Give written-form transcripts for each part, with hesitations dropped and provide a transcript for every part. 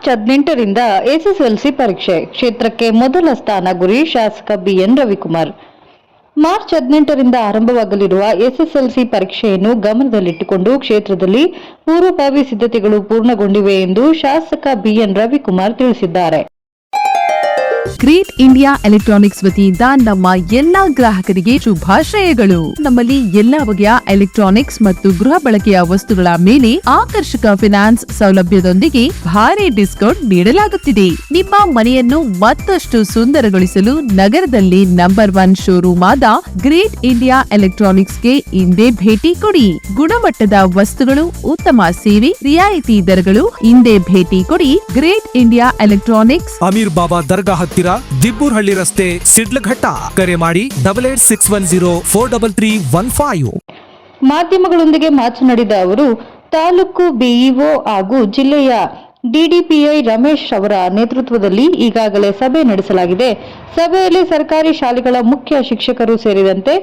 March 18ರಿಂದ SSLC ಪರೀಕ್ಷೆ ಕ್ಷೇತ್ರಕ್ಕೆ ಮೊದಲ ಸ್ಥಾನ ಗುರಿ ಶಾಸಕ ಬಿಎನ್ ರವಿಕುಮಾರ್. ಮಾರ್ಚ್ 18ರಿಂದ ಆರಂಭವಾಗಲಿರುವ ಎಸ್ಎಸ್ಎಲ್ಸಿ ಪರೀಕ್ಷೆಯನ್ನು ಗಮನದಲ್ಲಿಟ್ಟುಕೊಂಡು ಕ್ಷೇತ್ರದಲ್ಲಿ ಪೂರ್ವಭಾವಿ ಸಿದ್ಧತೆಗಳು ಪೂರ್ಣಗೊಂಡಿವೆ ಎಂದು ಶಾಸಕ ಬಿಎನ್ ರವಿಕುಮಾರ್ ತಿಳಿಸಿದ್ದಾರೆ. ಗ್ರೇಟ್ ಇಂಡಿಯಾ ಎಲೆಕ್ಟ್ರಾನಿಕ್ಸ್ ವತಿಯಿಂದ ನಮ್ಮ ಎಲ್ಲಾ ಗ್ರಾಹಕರಿಗೆ ಶುಭಾಶಯಗಳು. ನಮ್ಮಲ್ಲಿ ಎಲ್ಲಾ ಬಗೆಯ ಎಲೆಕ್ಟ್ರಾನಿಕ್ಸ್ ಮತ್ತು ಗೃಹ ಬಳಕೆಯ ವಸ್ತುಗಳ ಮೇಲೆ ಆಕರ್ಷಕ ಫಿನಾನ್ಸ್ ಸೌಲಭ್ಯದೊಂದಿಗೆ ಭಾರಿ ಡಿಸ್ಕೌಂಟ್ ನೀಡಲಾಗುತ್ತಿದೆ. ನಿಮ್ಮ ಮನೆಯನ್ನು ಮತ್ತಷ್ಟು ಸುಂದರಗೊಳಿಸಲು ನಗರದಲ್ಲಿ ನಂಬರ್ 1 ಶೋರೂಮ್ ಆದ ಗ್ರೇಟ್ ಇಂಡಿಯಾ ಎಲೆಕ್ಟ್ರಾನಿಕ್ಸ್ಗೆ ಇಂದೇ ಭೇಟಿ ಕೊಡಿ. ಗುಣಮಟ್ಟದ ವಸ್ತುಗಳು, ಉತ್ತಮ ಸೇವೆ, ರಿಯಾಯಿತಿ ದರಗಳು. ಇಂದೇ ಭೇಟಿ ಕೊಡಿ. ಗ್ರೇಟ್ ಇಂಡಿಯಾ ಎಲೆಕ್ಟ್ರಾನಿಕ್ಸ್, ಅಮೀರ್ ಬಾಬಾ ದರ್ಗಾ ಹತ್ತಿರ, ದಿಬ್ಬೂರ್ಹಳ್ಳಿ ರಸ್ತೆ, ಸಿಡ್ಲಘಟ್ಟ. ಕರೆ ಮಾಡಿ 8861043315. ಮಾಧ್ಯಮಗಳೊಂದಿಗೆ ಮಾತನಾಡಿದ ಅವರು, ತಾಲೂಕು ಬಿಇಒ ಹಾಗೂ ಜಿಲ್ಲೆಯ ಡಿಡಿಪಿಐ ರಮೇಶ್ ಅವರ ನೇತೃತ್ವದಲ್ಲಿ ಈಗಾಗಲೇ ಸಭೆ ನಡೆಸಲಾಗಿದೆ. ಸಭೆಯಲ್ಲಿ ಸರ್ಕಾರಿ ಶಾಲೆಗಳ ಮುಖ್ಯ ಶಿಕ್ಷಕರು ಸೇರಿದಂತೆ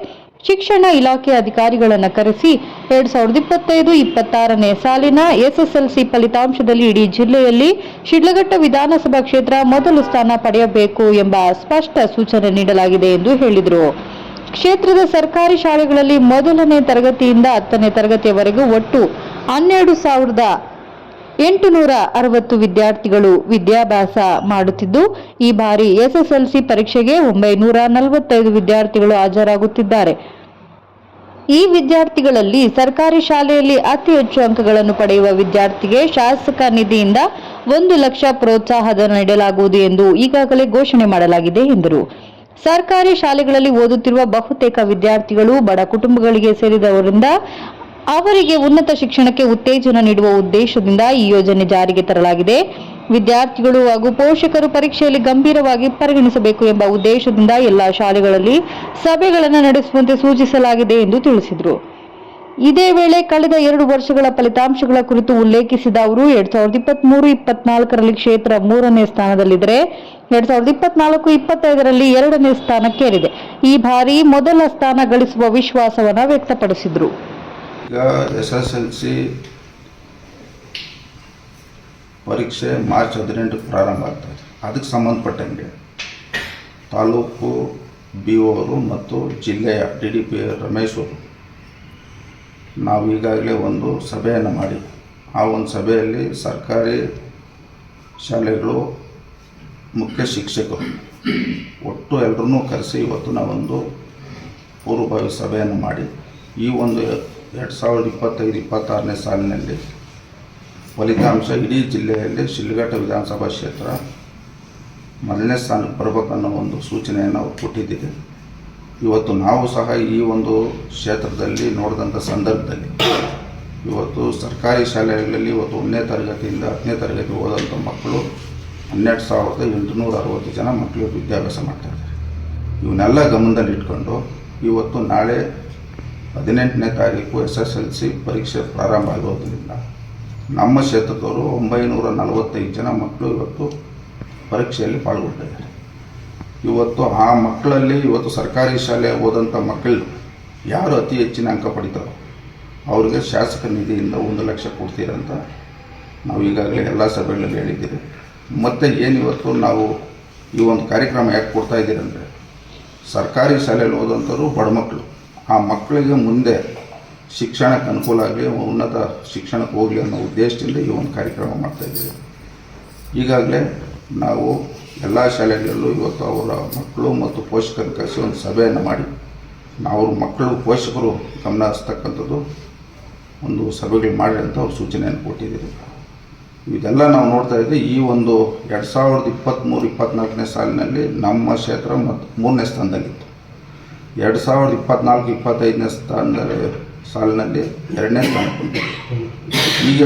ಶಿಕ್ಷಣ ಇಲಾಖೆ ಅಧಿಕಾರಿಗಳನ್ನು ಕರೆಸಿ 2025-26ನೇ ಸಾಲಿನ ಎಸ್ಎಸ್ಎಲ್ಸಿ ಫಲಿತಾಂಶದಲ್ಲಿ ಇಡೀ ಜಿಲ್ಲೆಯಲ್ಲಿ ಶಿಡ್ಲಘಟ್ಟ ವಿಧಾನಸಭಾ ಕ್ಷೇತ್ರ ಮೊದಲ ಸ್ಥಾನ ಪಡೆಯಬೇಕು ಎಂಬ ಸ್ಪಷ್ಟ ಸೂಚನೆ ನೀಡಲಾಗಿದೆ ಎಂದು ಹೇಳಿದರು. ಕ್ಷೇತ್ರದ ಸರ್ಕಾರಿ ಶಾಲೆಗಳಲ್ಲಿ ಮೊದಲನೇ ತರಗತಿಯಿಂದ 10ನೇ ತರಗತಿಯವರೆಗೂ ಒಟ್ಟು 12,860 ವಿದ್ಯಾರ್ಥಿಗಳು ವಿದ್ಯಾಭ್ಯಾಸ ಮಾಡುತ್ತಿದ್ದು, ಈ ಬಾರಿ ಎಸ್ಎಸ್ಎಲ್ಸಿ ಪರೀಕ್ಷೆಗೆ 945 ವಿದ್ಯಾರ್ಥಿಗಳು ಹಾಜರಾಗುತ್ತಿದ್ದಾರೆ. ಈ ವಿದ್ಯಾರ್ಥಿಗಳಲ್ಲಿ ಸರ್ಕಾರಿ ಶಾಲೆಯಲ್ಲಿ ಅತಿ ಹೆಚ್ಚು ಅಂಕಗಳನ್ನು ಪಡೆಯುವ ವಿದ್ಯಾರ್ಥಿಗೆ ಶಾಸಕ ನಿಧಿಯಿಂದ 1 ಲಕ್ಷ ಪ್ರೋತ್ಸಾಹಧನ ನೀಡಲಾಗುವುದು ಎಂದು ಈಗಾಗಲೇ ಘೋಷಣೆ ಮಾಡಲಾಗಿದೆ ಎಂದರು. ಸರ್ಕಾರಿ ಶಾಲೆಗಳಲ್ಲಿ ಓದುತ್ತಿರುವ ಬಹುತೇಕ ವಿದ್ಯಾರ್ಥಿಗಳು ಬಡ ಕುಟುಂಬಗಳಿಗೆ ಸೇರಿದವರಿಂದ ಅವರಿಗೆ ಉನ್ನತ ಶಿಕ್ಷಣಕ್ಕೆ ಉತ್ತೇಜನ ನೀಡುವ ಉದ್ದೇಶದಿಂದ ಈ ಯೋಜನೆ ಜಾರಿಗೆ ತರಲಾಗಿದೆ. ವಿದ್ಯಾರ್ಥಿಗಳು ಹಾಗೂ ಪೋಷಕರು ಪರೀಕ್ಷೆಯಲ್ಲಿ ಗಂಭೀರವಾಗಿ ಪರಿಗಣಿಸಬೇಕು ಎಂಬ ಉದ್ದೇಶದಿಂದ ಎಲ್ಲಾ ಶಾಲೆಗಳಲ್ಲಿ ಸಭೆಗಳನ್ನು ನಡೆಸುವಂತೆ ಸೂಚಿಸಲಾಗಿದೆ ಎಂದು ತಿಳಿಸಿದರು. ಇದೇ ವೇಳೆ ಕಳೆದ 2 ವರ್ಷಗಳ ಫಲಿತಾಂಶಗಳ ಕುರಿತು ಉಲ್ಲೇಖಿಸಿದ ಅವರು 2023-24ರಲ್ಲಿ ಕ್ಷೇತ್ರ 3ನೇ ಸ್ಥಾನದಲ್ಲಿದ್ದರೆ 2024-25ರಲ್ಲಿ 2ನೇ ಸ್ಥಾನಕ್ಕೇರಿದೆ. ಈ ಬಾರಿ ಮೊದಲ ಸ್ಥಾನ ಗಳಿಸುವ ವಿಶ್ವಾಸವನ್ನು ವ್ಯಕ್ತಪಡಿಸಿದರು. ಈಗ ಎಸ್ಎಸ್ಎಲ್ಸಿ ಪರೀಕ್ಷೆ ಮಾರ್ಚ್ 18 ಪ್ರಾರಂಭ ಆಗ್ತದೆ. ಅದಕ್ಕೆ ಸಂಬಂಧಪಟ್ಟಂಗೆ ತಾಲೂಕು BO ಅವರು ಮತ್ತು ಜಿಲ್ಲೆಯ DDP ರಮೇಶ್ ಅವರು ನಾವು ಈಗಾಗಲೇ ಒಂದು ಸಭೆಯನ್ನು ಮಾಡಿ ಆ ಒಂದು ಸಭೆಯಲ್ಲಿ ಸರ್ಕಾರಿ ಶಾಲೆಗಳು ಮುಖ್ಯ ಶಿಕ್ಷಕರು ಒಟ್ಟು ಎಲ್ಲರನ್ನೂ ಕರೆಸಿ ಇವತ್ತು ನಾವೊಂದು ಪೂರ್ವಭಾವಿ ಸಭೆಯನ್ನು ಮಾಡಿ ಈ ಒಂದು 2025-26ನೇ ಸಾಲಿನಲ್ಲಿ ಫಲಿತಾಂಶ ಇಡೀ ಜಿಲ್ಲೆಯಲ್ಲಿ ಶಿಡ್ಲಘಟ್ಟ ವಿಧಾನಸಭಾ ಕ್ಷೇತ್ರ ಮೊದಲನೇ ಸ್ಥಾನಕ್ಕೆ ಬರಬೇಕನ್ನೋ ಒಂದು ಸೂಚನೆಯನ್ನು ನಾವು ಕೊಟ್ಟಿದ್ದೀವಿ. ಇವತ್ತು ನಾವು ಸಹ ಈ ಒಂದು ಕ್ಷೇತ್ರದಲ್ಲಿ ನೋಡಿದಂಥ ಸಂದರ್ಭದಲ್ಲಿ ಇವತ್ತು ಸರ್ಕಾರಿ ಶಾಲೆಗಳಲ್ಲಿ ಇವತ್ತು 1ನೇ ತರಗತಿಯಿಂದ 10ನೇ ತರಗತಿ ಓದೋಂಥ ಮಕ್ಕಳು 12,860 ಜನ ಮಕ್ಕಳು ವಿದ್ಯಾಭ್ಯಾಸ ಮಾಡ್ತಾಯಿದ್ದಾರೆ. ಇವನ್ನೆಲ್ಲ ಗಮನದಲ್ಲಿಟ್ಕೊಂಡು ಇವತ್ತು ನಾಳೆ 18ನೇ ತಾರೀಕು SSLC ಪರೀಕ್ಷೆ ಪ್ರಾರಂಭ ಆಗೋದ್ರಿಂದ ನಮ್ಮ ಕ್ಷೇತ್ರದವರು 945 ಜನ ಮಕ್ಕಳು ಇವತ್ತು ಪರೀಕ್ಷೆಯಲ್ಲಿ ಪಾಲ್ಗೊಂಡಿದ್ದಾರೆ. ಇವತ್ತು ಆ ಮಕ್ಕಳಲ್ಲಿ ಇವತ್ತು ಸರ್ಕಾರಿ ಶಾಲೆ ಓದಂಥ ಮಕ್ಕಳು ಯಾರು ಅತಿ ಹೆಚ್ಚಿನ ಅಂಕ ಪಡಿತಾರೋ ಅವ್ರಿಗೆ ಶಾಸಕ ನಿಧಿಯಿಂದ 1 ಲಕ್ಷ ಕೊಡ್ತೀರಂತ ನಾವು ಈಗಾಗಲೇ ಎಲ್ಲ ಸಭೆಗಳಲ್ಲಿ ಹೇಳಿದ್ದೀವಿ. ಮತ್ತು ಏನಿವತ್ತು ನಾವು ಈ ಒಂದು ಕಾರ್ಯಕ್ರಮ ಯಾಕೆ ಕೊಡ್ತಾ ಇದ್ದೀರಿ ಅಂದರೆ ಸರ್ಕಾರಿ ಶಾಲೆಯಲ್ಲಿ ಓದಂಥವ್ರು ಬಡ ಮಕ್ಕಳು, ಆ ಮಕ್ಕಳಿಗೆ ಮುಂದೆ ಶಿಕ್ಷಣಕ್ಕೆ ಅನುಕೂಲ ಆಗಲಿ, ಉನ್ನತ ಶಿಕ್ಷಣಕ್ಕೆ ಹೋಗಲಿ ಅನ್ನೋ ಉದ್ದೇಶದಿಂದ ಈ ಒಂದು ಕಾರ್ಯಕ್ರಮ ಮಾಡ್ತಾಯಿದ್ದೀವಿ. ಈಗಾಗಲೇ ನಾವು ಎಲ್ಲ ಶಾಲೆಗಳಲ್ಲೂ ಇವತ್ತು ಅವರ ಮಕ್ಕಳು ಮತ್ತು ಪೋಷಕರನ್ನು ಕರೆಸಿ ಒಂದು ಸಭೆಯನ್ನು ಮಾಡಿ ನಾವು ಅವ್ರ ಮಕ್ಕಳು ಪೋಷಕರು ಗಮನ ಹರಿಸ್ತಕ್ಕಂಥದ್ದು ಒಂದು ಸಭೆಗಳು ಮಾಡಿ ಅಂತ ಅವ್ರು ಸೂಚನೆಯನ್ನು ಕೊಟ್ಟಿದ್ದೀರಿ. ಇದೆಲ್ಲ ನಾವು ನೋಡ್ತಾ ಇದ್ದರೆ ಈ ಒಂದು 2023-24ನೇ ಸಾಲಿನಲ್ಲಿ ನಮ್ಮ ಕ್ಷೇತ್ರ ಮತ್ತು 3ನೇ ಸ್ಥಾನದಲ್ಲಿತ್ತು. 2024-25ನೇ ಸಾಲಿನಲ್ಲಿ 2ನೇ ಸ್ಥಾನಕ್ಕೆ ಬಂದಿದೆ. ಈಗ